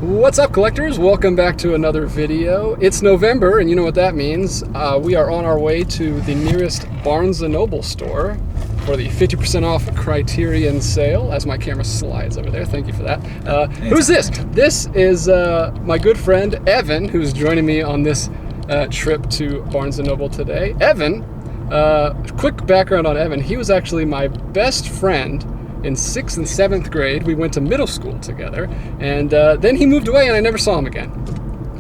What's up, collectors? Welcome back to another video. It's November, and you know what that means. We are on our way to the nearest Barnes & Noble store for the 50% off Criterion Sale, as my camera slides over there. Thank you for that. Who's this? This is my good friend, Evan, who's joining me on this trip to Barnes & Noble today. Evan, quick background on Evan. He was actually my best friend in 6th and 7th grade. We went to middle school together, and then he moved away and I never saw him again.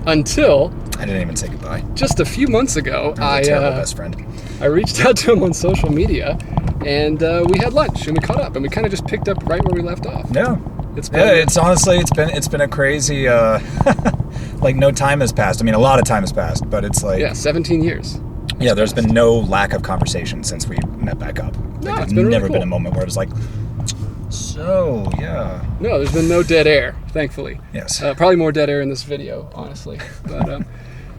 Until... I didn't even say goodbye. Just a few months ago, I was a terrible best friend. I reached out to him on social media, and we had lunch, and we caught up, and we kind of just picked up right where we left off. Yeah. It's honestly, it's been a crazy, like no time has passed. I mean, a lot of time has passed, but it's like... Yeah, 17 years. Yeah, there's been no lack of conversation since we met back up. No, it's been never really cool. been a moment where it was like... So, yeah. No, there's been no dead air, thankfully. Yes. Probably more dead air in this video, honestly. But,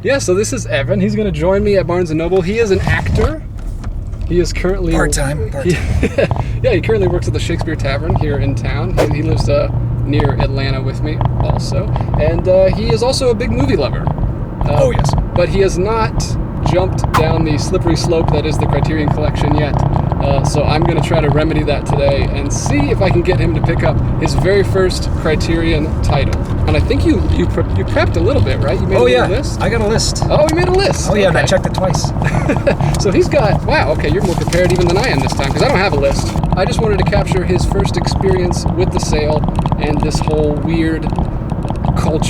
yeah, so this is Evan. He's going to join me at Barnes & Noble. He is an actor. He is currently... Part-time. Yeah, he currently works at the Shakespeare Tavern here in town. He lives near Atlanta with me also. And he is also a big movie lover. Oh, yes. But he has not jumped down the slippery slope that is the Criterion Collection yet. So I'm going to try to remedy that today and see if I can get him to pick up his very first Criterion title. And I think you prepped a little bit, right? You made a little list? I got a list. Oh, you made a list. Oh, yeah, okay. and I checked it twice. So he's got, wow, okay, you're more prepared even than I am this time, because I don't have a list. I just wanted to capture his first experience with the sale and this whole weird cult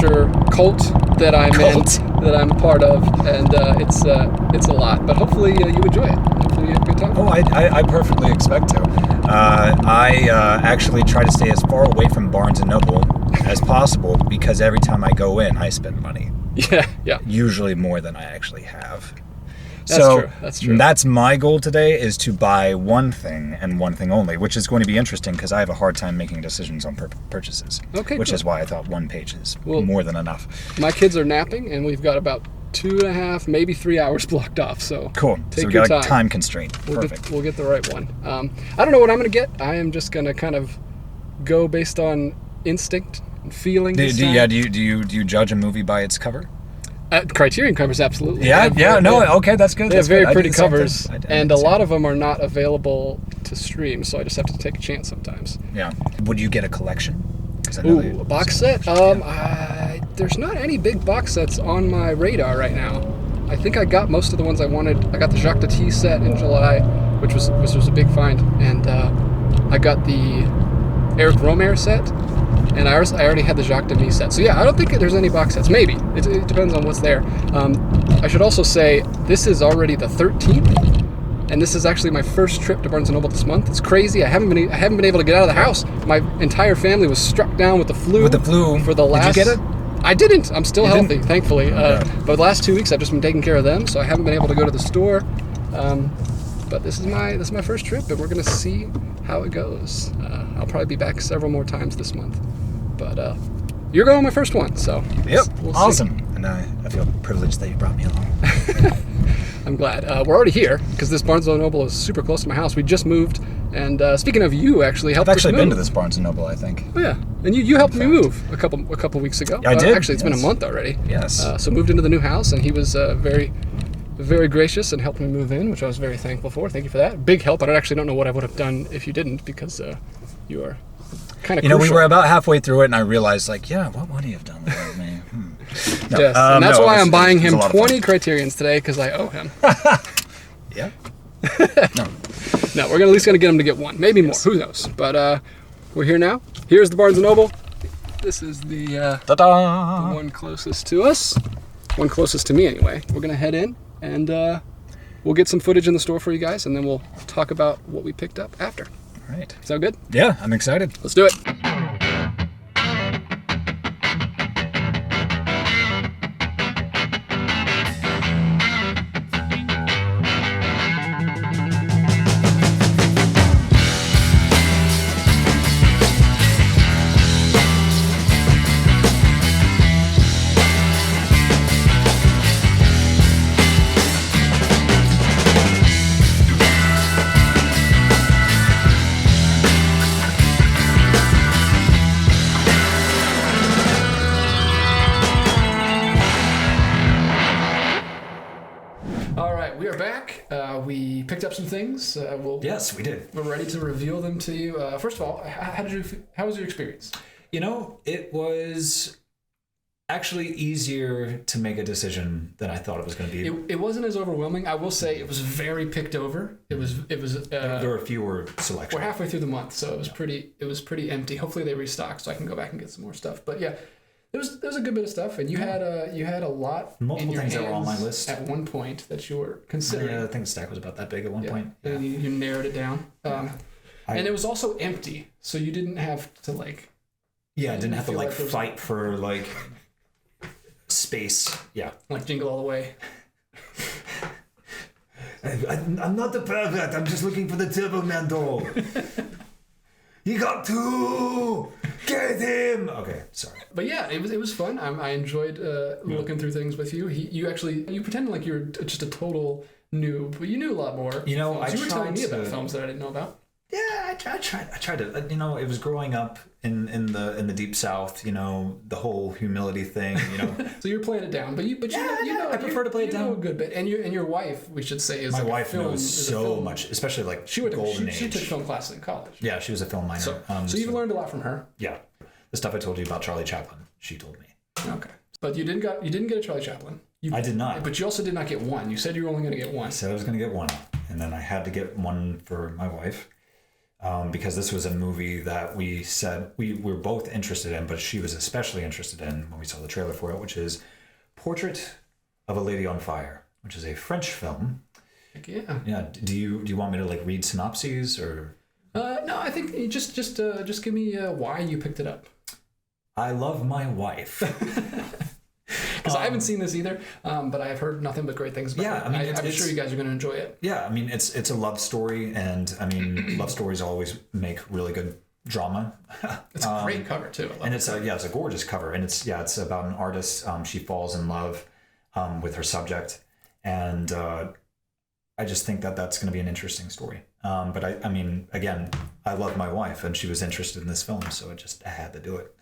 that I'm in, that I'm part of, and it's a lot, but hopefully you enjoy it. Hopefully you have a good time. Oh, I perfectly expect to. I actually try to stay as far away from Barnes & Noble as possible, because every time I go in, I spend money. Yeah. Usually more than I actually have. That's true. That's my goal today, is to buy one thing and one thing only, which is going to be interesting because I have a hard time making decisions on purchases. Okay, which cool. is why I thought one page is more than enough. My kids are napping, and we've got about 2.5, maybe 3 hours blocked off. So cool. Take so we your got time. a time constraint. Perfect. We'll get the right one. I don't know what I'm going to get. I am just going to kind of go based on instinct and feeling. Do you judge a movie by its cover? Criterion covers, absolutely. Okay, that's good. They have very pretty I do the same covers, thing. and a lot of them are not available to stream, so I just have to take a chance sometimes. Yeah. Would you get a collection? Ooh, a box set? There's not any big box sets on my radar right now. I think I got most of the ones I wanted. I got the Jacques Tati set in July, which was a big find, and I got the Eric Romer set. And I already had the Jacques Demy set. So yeah, I don't think there's any box sets. Maybe. It depends on what's there. I should also say, this is already the 13th, and this is actually my first trip to Barnes & Noble this month. It's crazy. I haven't been able to get out of the house. My entire family was struck down with the flu. For the last... Did you get it? I didn't. I'm still healthy, thankfully. But the last 2 weeks, I've just been taking care of them, so I haven't been able to go to the store. But this is my first trip, and we're going to see how it goes. I'll probably be back several more times this month. But you're going on my first one, so we'll awesome. See. And I feel privileged that you brought me along. I'm glad. We're already here because this Barnes & Noble is super close to my house. We just moved, and speaking of, you actually helped. I've actually us move. been to this Barnes & Noble, I think. Oh yeah, and you helped me move a couple weeks ago. I did. Actually, it's been a month already. Yes. So moved into the new house, and he was very gracious and helped me move in, which I was very thankful for. Thank you for that. Big help. I actually don't know what I would have done if you didn't, because you are kind of crucial. We were about halfway through it, and I realized, like, what would he have done without me? No, yes, and that's why I'm buying him 20 Criterions today, because I owe him. Yeah. No, we're at least gonna get him to get one, maybe more. Who knows? But we're here now. Here's the Barnes & Noble. This is the one closest to us. One closest to me, anyway. We're gonna head in, and we'll get some footage in the store for you guys, and then we'll talk about what we picked up after. All right. Sound good? Yeah, I'm excited. Let's do it. We picked up some things. Yes, we did. We're ready to reveal them to you. First of all, how was your experience? It was actually easier to make a decision than I thought it was going to be. It wasn't as overwhelming. I will say it was very picked over. It was. There were fewer selections. We're halfway through the month, so it was pretty empty. Hopefully they restock so I can go back and get some more stuff. But yeah, there was a good bit of stuff, and you had a lot. Multiple in your things that were on my hands list at one point that you were considering. Yeah, I think the stack was about that big at one point. Yeah. And you narrowed it down. And it was also empty, so you didn't have to like. Yeah, I didn't have to fight for space. Yeah, like Jingle All the Way. I'm not the pervert. I'm just looking for the Turbo Man doll. He got two. Get him. Okay, sorry. But yeah, it was fun. I enjoyed looking through things with you. You pretended like you were just a total noob, but you knew a lot more. You were telling me about films that I didn't know about. Yeah, I tried to. It was growing up in the deep South. The whole humility thing. So you're playing it down, but I prefer to play it down a good bit. And your wife, we should say, is my like wife knows so much, especially like she went golden age. She took film classes in college. Yeah, she was a film minor. So you've learned a lot from her. Yeah, the stuff I told you about Charlie Chaplin, she told me. Okay, but you didn't get a Charlie Chaplin. I did not. But you also did not get one. You said you were only going to get one. I said I was going to get one, and then I had to get one for my wife. Because this was a movie that we said we were both interested in, but she was especially interested in when we saw the trailer for it, which is Portrait of a Lady on Fire, which is a French film. Heck yeah. Yeah. Do you want me to read synopses or? No, I think you just give me why you picked it up. I love my wife. Because I haven't seen this either, but I have heard nothing but great things about it. I'm sure you guys are going to enjoy it. Yeah, it's a love story, and love stories always make really good drama. It's a great cover too. It's a gorgeous cover, and it's about an artist. She falls in love with her subject, and I just think that's going to be an interesting story. But again, I love my wife, and she was interested in this film, so I had to do it.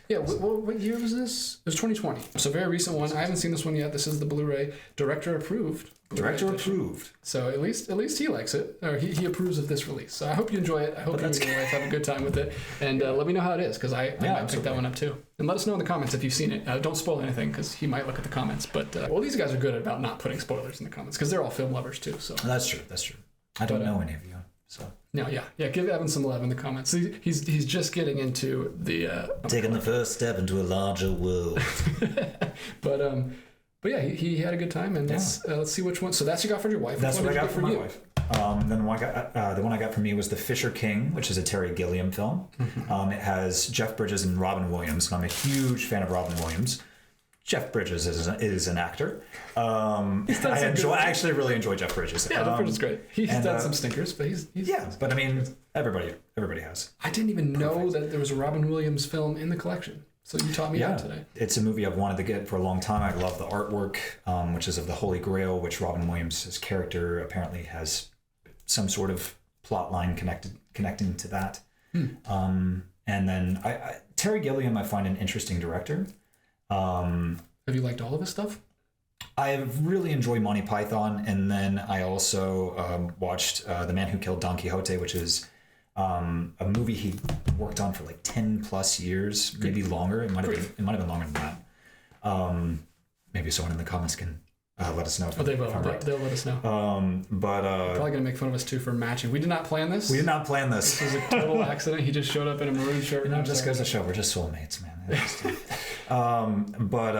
Yeah, what year was this? It was 2020. So very recent one. I haven't seen this one yet. This is the Blu-ray, director approved. Director approved. So at least he likes it, or he approves of this release. So I hope you enjoy it. I hope you and your wife have a good time with it, and let me know how it is, because I might pick that one up too. And let us know in the comments if you've seen it. Don't spoil anything, because he might look at the comments. But these guys are good about not putting spoilers in the comments, because they're all film lovers too. So that's true. I don't know any of you. So no, yeah. Give Evan some love in the comments. He's just getting into the taking the first step into a larger world. But yeah, he had a good time, and let's see which one. So that's what you got for your wife. That's what I got for my wife. Then the one I got for me was The Fisher King, which is a Terry Gilliam film. It has Jeff Bridges and Robin Williams, and I'm a huge fan of Robin Williams. Jeff Bridges is an actor. I actually really enjoy Jeff Bridges. Yeah, Jeff Bridges is great. He's done some stinkers, but he's but everybody has. I didn't even know that there was a Robin Williams film in the collection. So you taught me that today. It's a movie I've wanted to get for a long time. I love the artwork, which is of the Holy Grail, which Robin Williams' character apparently has some sort of plot line connecting to that. And then Terry Gilliam, I find an interesting director. Have you liked all of his stuff? I really enjoy Monty Python, and then I also watched The Man Who Killed Don Quixote, which is a movie he worked on for 10 plus years, maybe longer. It might have been longer than that. Maybe someone in the comments can let us know. They will. They'll let us know. Probably gonna make fun of us too for matching. We did not plan this. This was a total accident. He just showed up in a maroon shirt. Just goes to show we're just soulmates, man. But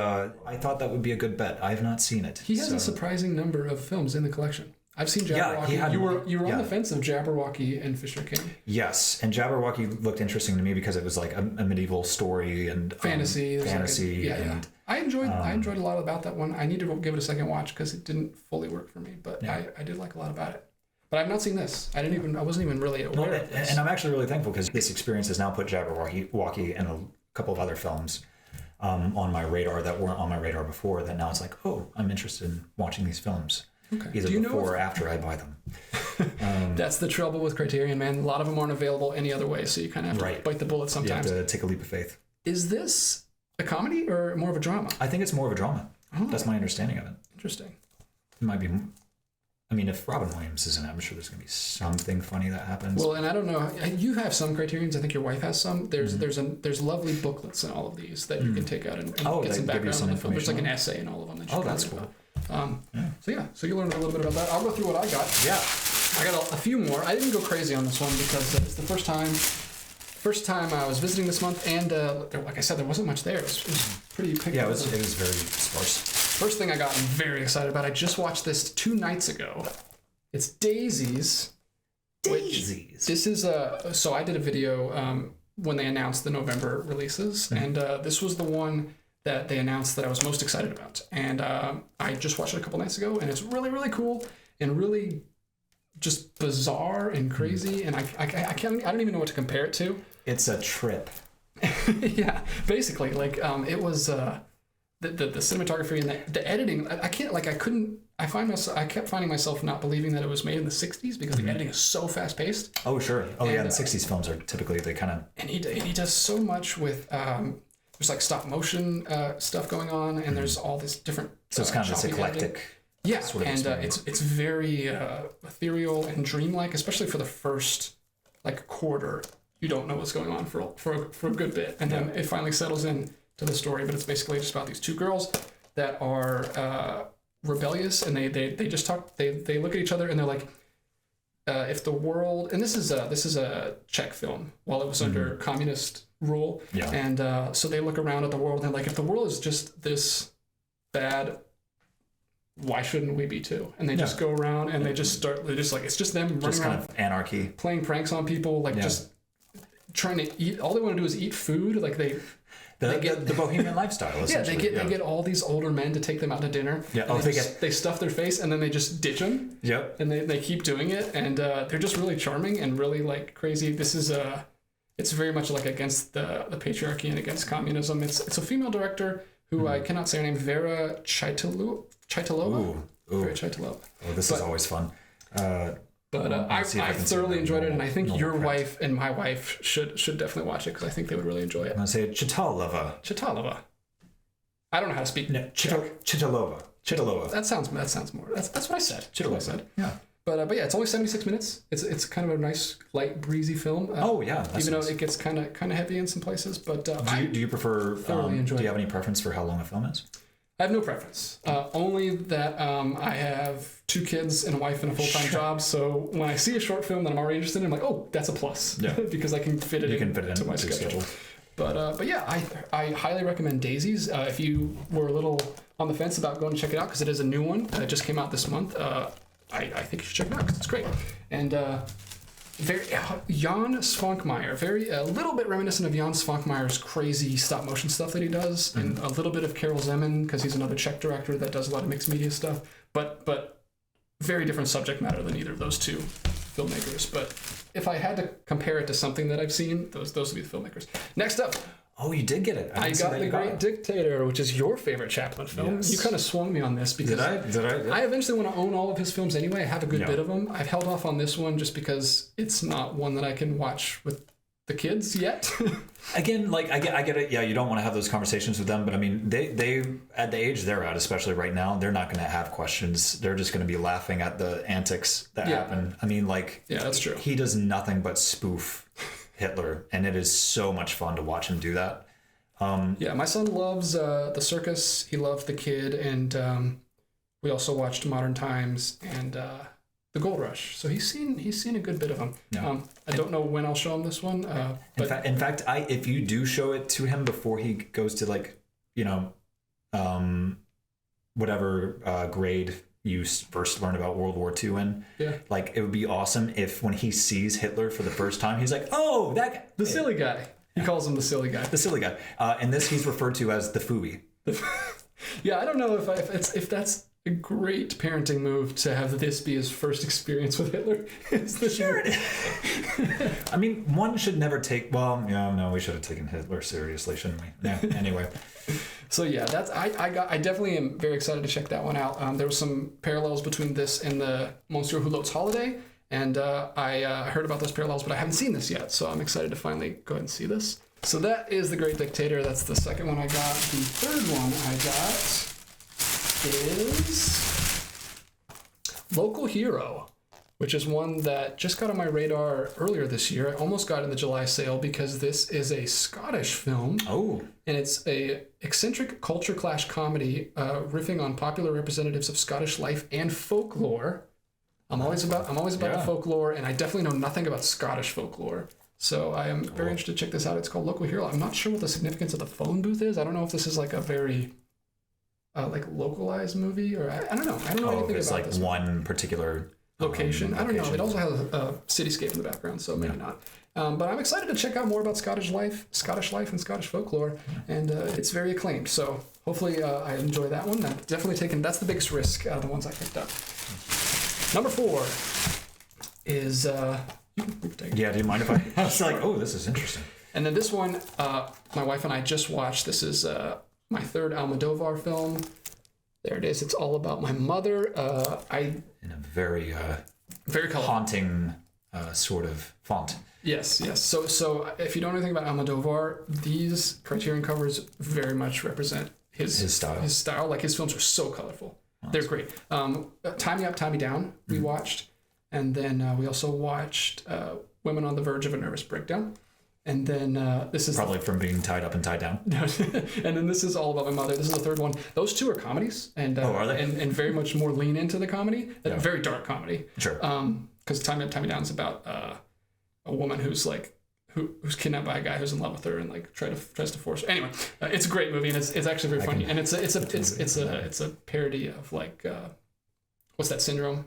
I thought that would be a good bet. I have not seen it. He has a surprising number of films in the collection. I've seen Jabberwocky. You were on the fence of Jabberwocky and Fisher King. Yes, and Jabberwocky looked interesting to me because it was like a medieval story and fantasy. And I enjoyed a lot about that one. I need to give it a second watch because it didn't fully work for me, but I did like a lot about it. But I've not seen this. I wasn't even really aware of this. And I'm actually really thankful because this experience has now put Jabberwocky and a couple of other films on my radar that weren't on my radar before. That now it's like, oh, I'm interested in watching these films. Okay. Either before or after I buy them. That's the trouble with Criterion, man. A lot of them aren't available any other way, so you kind of have to bite the bullet sometimes. You have to take a leap of faith. Is this a comedy or more of a drama? I think it's more of a drama. Oh. That's my understanding of it. Interesting. It might be. I mean, if Robin Williams is in it, I'm sure there's going to be something funny that happens. Well, and I don't know. You have some Criterions. I think your wife has some. There's lovely booklets in all of these that you can take out and get some background on the film. There's like an essay in all of them. That you that's cool. So you learned a little bit about that. I'll go through what I got. Yeah. I got a few more. I didn't go crazy on this one because it's the first time I was visiting this month, and like I said, there wasn't much there. It was pretty picky. Yeah, it was very sparse. First thing I got, I'm very excited about. I just watched this 2 nights ago. It's Daisies. This is so I did a video when they announced the November releases, and this was the one that they announced that I was most excited about. And I just watched it a couple nights ago, and it's really, really cool and really just bizarre and crazy. And I don't even know what to compare it to. It's a trip. Yeah, basically, like it was. The cinematography and the editing, I kept finding myself not believing that it was made in the 60s because the editing is so fast paced. Oh, sure. Oh, and, yeah, the 60s films are typically, they kind of... And he does so much with, there's like stop motion stuff going on, and there's all this different... So it's kind of this eclectic... Editing. Yeah, sort of and it's very ethereal and dreamlike, especially for the first like quarter. You don't know what's going on for a good bit, and then it finally settles in to the story. But it's basically just about these 2 girls that are rebellious, and they just talk. They look at each other and they're like, if the world, and this is a Czech film while it was under communist rule, and so they look around at the world and they're like, if the world is just this bad, why shouldn't we be too? And they just go around and they just like, it's just them running just around, kind of anarchy, playing pranks on people, like just trying to eat. All they want to do is eat food. Like they get the bohemian lifestyle. They get all these older men to take them out to dinner. Yeah. They stuff their face and then they just ditch them. Yep. And they keep doing it, and they're just really charming and really like crazy. This is it's very much like against the patriarchy and against communism. It's a female director who I cannot say her name. Vera Chaitalova. Vera Chaitalova. Oh, this is always fun. But I thoroughly enjoyed it, and I think your wife and my wife should definitely watch it because I think they would really enjoy it. I'm gonna say Chaitalova. Chaitalova. I don't know how to speak. No, Chaitalova. That sounds more. That's what I said. Chaitalova. Yeah. But yeah, it's only 76 minutes. It's kind of a nice, light, breezy film. Even though it gets kind of heavy in some places. But do you prefer? Do you have any preference for how long a film is? I have no preference. Only that I have 2 kids and a wife and a full-time job. So when I see a short film that I'm already interested in, I'm like, oh, that's a plus. Yeah. Because I can fit it into my schedule. But yeah, I highly recommend Daisies. If you were a little on the fence about going to check it out, because it is a new one that just came out this month, I think you should check it out because it's great. And very Jan Svankmajer, a little bit reminiscent of Jan Svankmajer's crazy stop motion stuff that he does, and a little bit of Karel Zeman because he's another Czech director that does a lot of mixed media stuff. But very different subject matter than either of those 2 filmmakers. But if I had to compare it to something that I've seen, those would be the filmmakers. Next up. Oh, you did get it. I got The Great Dictator, which is your favorite Chaplin film. Yes. You kind of swung me on this because Did I? I eventually want to own all of his films anyway. I have a good bit of them. I've held off on this one just because it's not one that I can watch with the kids yet. Again, like I get it. Yeah, you don't want to have those conversations with them, but I mean, they at the age they're at, especially right now, they're not going to have questions. They're just going to be laughing at the antics that happen. I mean, like, yeah, that's true. He does nothing but spoof Hitler, and it is so much fun to watch him do that. My son loves the circus. He loved The Kid, and we also watched Modern Times and The Gold Rush. So he's seen a good bit of them. Yeah. I don't know when I'll show him this one. But in fact, if you do show it to him before he goes to whatever grade you first learn about World War II in, like it would be awesome if when he sees Hitler for the first time, he's like, oh, that guy. The silly guy. He calls him the silly guy. The silly guy. And this he's referred to as the Fooey. Yeah, I don't know if that's a great parenting move to have this be his first experience with Hitler. Sure it is. I mean, one should never take. Well, yeah, no, we should have taken Hitler seriously, shouldn't we? Yeah. Anyway. So yeah, that's I definitely am very excited to check that one out. There was some parallels between this and the Monsieur Hulot's Holiday. And I heard about those parallels, but I haven't seen this yet. So I'm excited to finally go ahead and see this. So that is The Great Dictator. That's the second one I got. The third one I got is Local Hero, which is one that just got on my radar earlier this year. I almost got in the July sale because this is a Scottish film. Oh. And it's a eccentric culture clash comedy riffing on popular representatives of Scottish life and folklore. I'm always about the folklore, and I definitely know nothing about Scottish folklore. So I am very interested to check this out. It's called Local Hero. I'm not sure what the significance of the phone booth is. I don't know if this is like a very like localized movie, or I don't know. I don't know anything it's about like this one particular location. I don't know. It also has a cityscape in the background, so maybe not. But I'm excited to check out more about Scottish life and Scottish folklore, and it's very acclaimed. So hopefully I enjoy that one. I've definitely taken, that's the biggest risk out of the ones I picked up. Number 4 is, you can take it. Yeah, do you mind if I was like, oh, this is interesting. And then this one, my wife and I just watched. This is my third Almodovar film. There it is. It's all about my mother. In a very colorful, haunting sort of font. Yes. So if you don't know anything about Almodovar, these Criterion covers very much represent his style. His style, like his films are so colorful. They're great. Tie Me Up, Tie Me Down, we watched. And then we also watched Women on the Verge of a Nervous Breakdown. And then this is... Probably from being tied up and tied down. And then this is All About My Mother. This is the third one. Those two are comedies. And, are they? And very much more lean into the comedy. Yeah. Very dark comedy. Sure. Because Tie Me Up, Tie Me Down is about a woman who's like... who's kidnapped by a guy who's in love with her and like tries to force her. Anyway, it's a great movie, and it's actually very funny. And it's a parody of like what's that syndrome?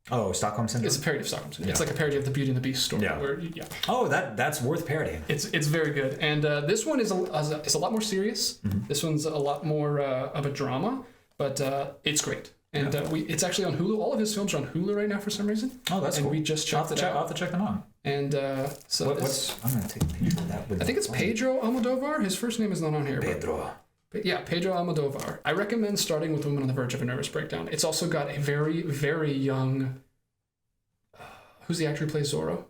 Oh, Stockholm Syndrome. It's a parody of Stockholm Syndrome. Yeah. It's like a parody of the Beauty and the Beast story. Yeah. Oh, that's worth parodying. It's very good, and this one is a lot more serious. Mm-hmm. This one's a lot more of a drama, but it's great. And it's actually on Hulu. All of his films are on Hulu right now for some reason. Oh, that's cool. And we just checked it out. I'll have to check them out. And so I'm going to take a picture of that. I think it's Pedro Almodovar. His first name is not on here. Pedro. Yeah, Pedro Almodovar. I recommend starting with Women on the Verge of a Nervous Breakdown. It's also got a very, very young... who's the actor who plays Zorro?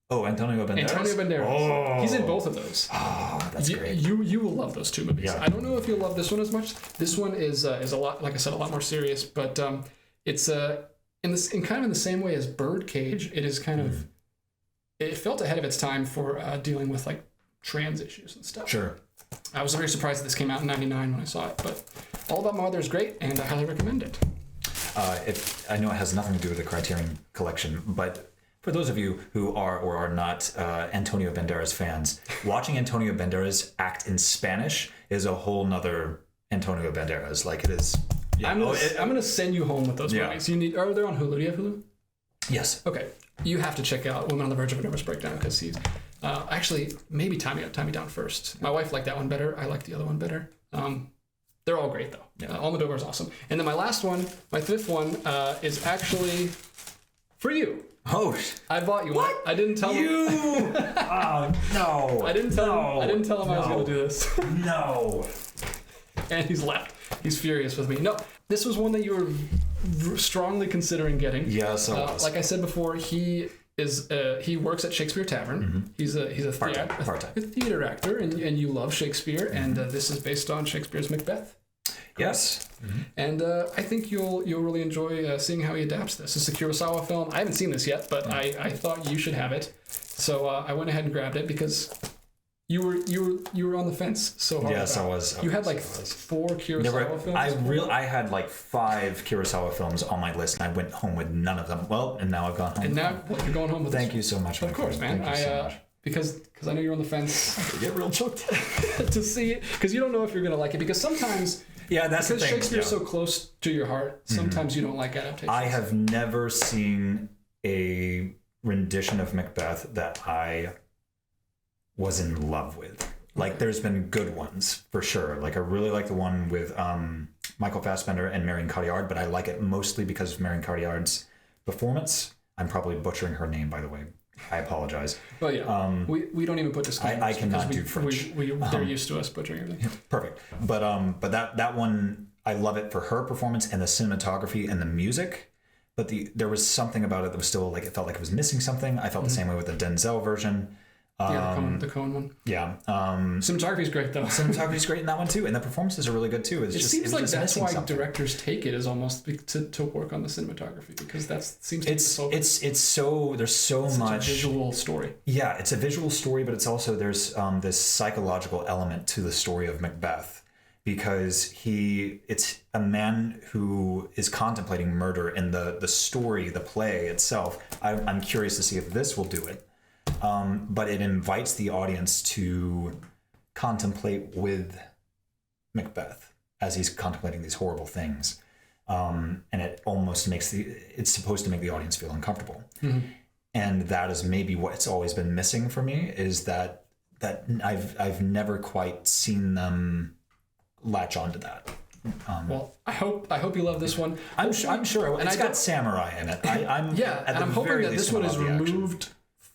Oh, Antonio Banderas. Oh. He's in both of those. Oh, that's great. You will love those two movies. Yeah. I don't know if you'll love this one as much. This one is a lot, like I said, a lot more serious. But it's in kind of in the same way as Birdcage. It is kind of... It felt ahead of its time for dealing with like trans issues and stuff. Sure. I was very surprised that this came out in '99 when I saw it, but All About My Mother is great, and I highly recommend it. I know it has nothing to do with the Criterion Collection, but for those of you who are or are not Antonio Banderas fans, watching Antonio Banderas act in Spanish is a whole nother Antonio Banderas. Like it is. Yeah. I'm gonna send you home with those movies. Are they on Hulu? Do you have Hulu? Yes. Okay. You have to check out Women on the Verge of a Nervous Breakdown because he's actually maybe Tie Me Up, Tie Me Down first. My wife liked that one better. I like the other one better. They're all great though. Yeah. Almodovar is awesome. And then my last one, my fifth one, is actually for you. Oh, I bought you one. I didn't tell you. Oh no! I didn't tell him I was going to do this. No. And he's left. He's furious with me. No, this was one that you were strongly considering getting. Yes, I was. Like I said before, he works at Shakespeare Tavern. Mm-hmm. He's a theater actor, and you love Shakespeare. Mm-hmm. And this is based on Shakespeare's Macbeth. Yes. Mm-hmm. And I think you'll really enjoy seeing how he adapts this. It's a Kurosawa film. I haven't seen this yet, but I thought you should have it. So I went ahead and grabbed it because you were on the fence so hard. Yes, I was. You had like 4 Kurosawa films. I had like 5 Kurosawa films on my list, and I went home with none of them. Well, and now I've gone home. And now you're going home with. Thank you so much. Of course, man. Thank you so much. Because I know you're on the fence. I get real choked to see it because you don't know if you're gonna like it because sometimes. Yeah, that's the thing. Because Shakespeare's so close to your heart, sometimes you don't like adaptations. I have never seen a rendition of Macbeth that I was in love with. Like, there's been good ones, for sure. Like, I really like the one with Michael Fassbender and Marion Cotillard, but I like it mostly because of Marion Cotillard's performance. I'm probably butchering her name, by the way. I apologize. Well, yeah, we don't even put disclaimers. I cannot do French. They're used to us butchering everything. Perfect. But that one, I love it for her performance and the cinematography and the music. But there was something about it that was still like, it felt like it was missing something. I felt the same way with the Denzel version. Yeah, the Coen one. Yeah. Cinematography is great though. Cinematography is great in that one too, and the performances are really good too. It seems like that's why directors take it, is almost to work on the cinematography, because that seems to be the focus. It's so there's so much a visual story. Yeah, it's a visual story, but it's also there's this psychological element to the story of Macbeth, because it's a man who is contemplating murder, and the story, the play itself. I'm curious to see if this will do it. But it invites the audience to contemplate with Macbeth as he's contemplating these horrible things. And it almost it's supposed to make the audience feel uncomfortable. Mm-hmm. And that is maybe what's always been missing for me, is that I've never quite seen them latch onto that. Well, I hope you love this one. I'm sure. And it's got samurai in it. I'm hoping that this one is removed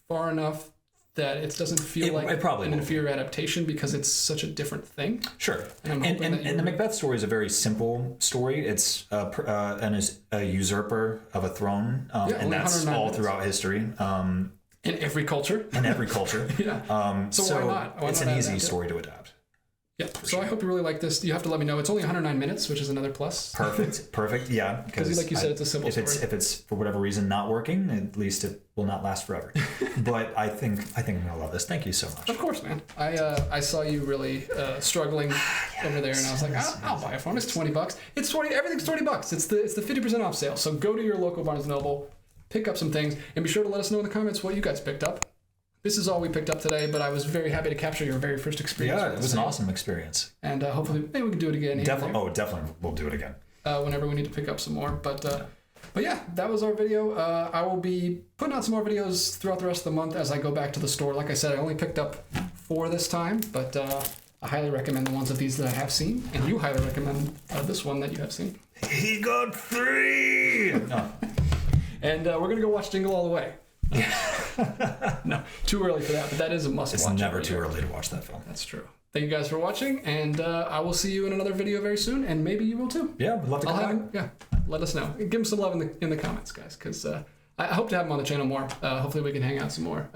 far enough that it doesn't feel like an inferior adaptation, because it's such a different thing. Sure. And the Macbeth story is a very simple story. It's a usurper of a throne, and that's all throughout history. In every culture. Yeah. So why not? It's an easy story to adapt. Yeah, so I hope you really like this. You have to let me know. It's only 109 minutes, which is another plus. Perfect. Yeah, because like you said, it's a simple story. If it's for whatever reason not working, at least it will not last forever. But I think I'm gonna love this. Thank you so much. Of course, man. I saw you really struggling over there, and I was like, I'll buy a phone. It's $20. It's 20. Everything's $20. It's the 50% off sale. So go to your local Barnes & Noble, pick up some things, and be sure to let us know in the comments what you guys picked up. This is all we picked up today, but I was very happy to capture your very first experience. Yeah, it was an awesome experience. And hopefully, maybe we can do it again. Definitely, we'll do it again. Whenever we need to pick up some more. But yeah, that was our video. I will be putting out some more videos throughout the rest of the month as I go back to the store. Like I said, I only picked up 4 this time, but I highly recommend the ones of these that I have seen, and you highly recommend this one that you have seen. He got 3! No. And we're going to go watch Jingle All the Way. No, too early for that, but that is a must-watch. It's never too early to watch that film. That's true. Thank you guys for watching, and I will see you in another video very soon, and maybe you will too. Yeah, we'd love to come back. Yeah, let us know. Give him some love in the comments, guys, because I hope to have him on the channel more. Hopefully we can hang out some more.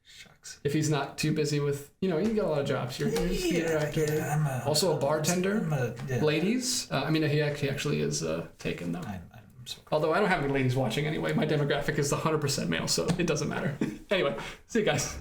Shucks. If he's not too busy with, you got a lot of jobs. You're a theater actor, also a bartender. Ladies. He actually is taken though. Although I don't have any ladies watching anyway. My demographic is 100% male, so it doesn't matter. Anyway, see you guys.